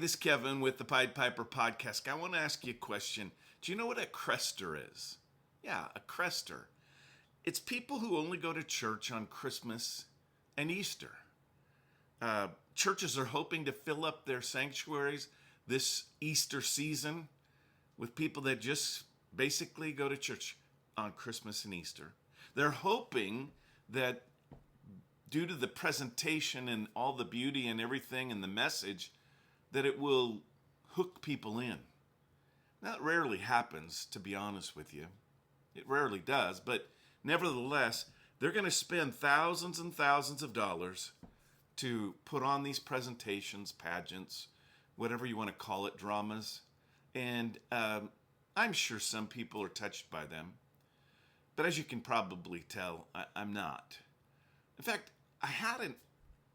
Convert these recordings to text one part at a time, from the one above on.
this is Kevin with the Pied Piper Podcast. I want to ask you a question. Do you know what a Crestor is? Yeah, a Crestor. It's people who only go to church on Christmas and Easter. Churches are hoping to fill up their sanctuaries this Easter season with people that just basically go to church on Christmas and Easter. They're hoping that due to the presentation and all the beauty and everything and the message, that it will hook people in. That rarely happens, to be honest with you. It rarely does, but nevertheless, they're going to spend thousands and thousands of dollars to put on these presentations, pageants, whatever you want to call it, dramas. And I'm sure some people are touched by them. But as you can probably tell, I'm not. In fact, I had an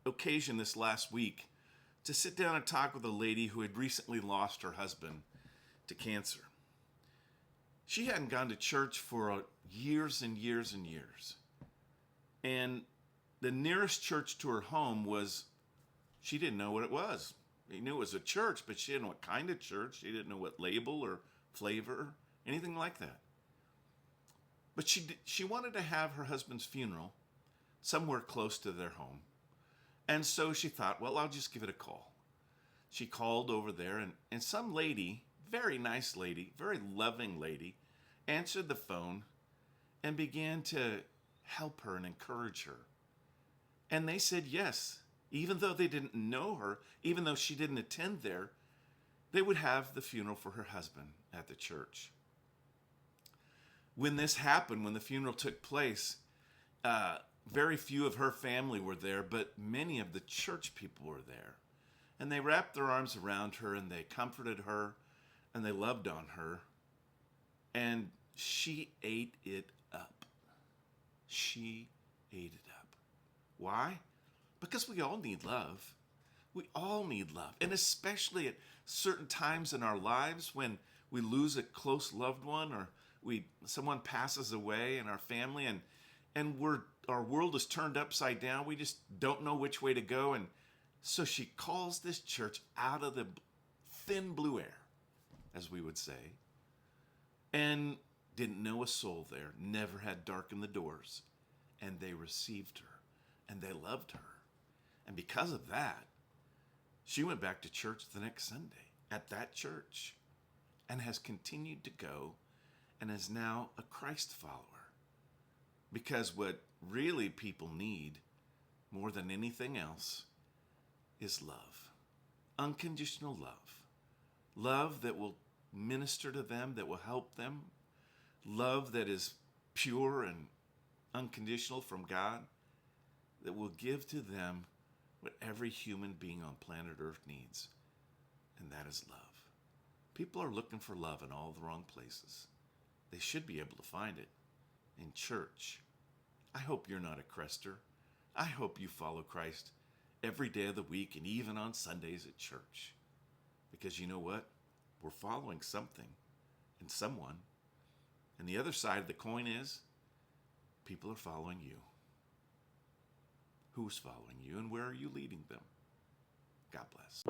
occasion this last week to sit down and talk with a lady who had recently lost her husband to cancer. She hadn't gone to church for years and years and years. And the nearest church to her home she didn't know what it was. She knew it was a church, but she didn't know what kind of church. She didn't know what label or flavor, anything like that. But she wanted to have her husband's funeral somewhere close to their home. And so she thought, well, I'll just give it a call. She called over there, and some lady, very nice lady, very loving lady, answered the phone and began to help her and encourage her. And they said yes. Even though they didn't know her, even though she didn't attend there, they would have the funeral for her husband at the church. When this happened, when the funeral took place, very few of her family were there, but many of the church people were there. And they wrapped their arms around her, and they comforted her, and they loved on her. And she ate it up. She ate it up. Why? Because we all need love. We all need love. And especially at certain times in our lives when we lose a close loved one or someone passes away in our family and our world is turned upside down. We just don't know which way to go. And so she calls this church out of the thin blue air, as we would say, and didn't know a soul there, never had darkened the doors. And they received her and they loved her. And because of that, she went back to church the next Sunday at that church and has continued to go and is now a Christ follower. Because what really people need more than anything else is love. Unconditional love. Love that will minister to them, that will help them. Love that is pure and unconditional from God, that will give to them what every human being on planet Earth needs, and that is love. People are looking for love in all the wrong places. They should be able to find it in church. I hope you're not a Crestor. I hope you follow Christ every day of the week and even on Sundays at church. Because you know what? We're following something and someone. And the other side of the coin is people are following you. Who's following you and where are you leading them? God bless.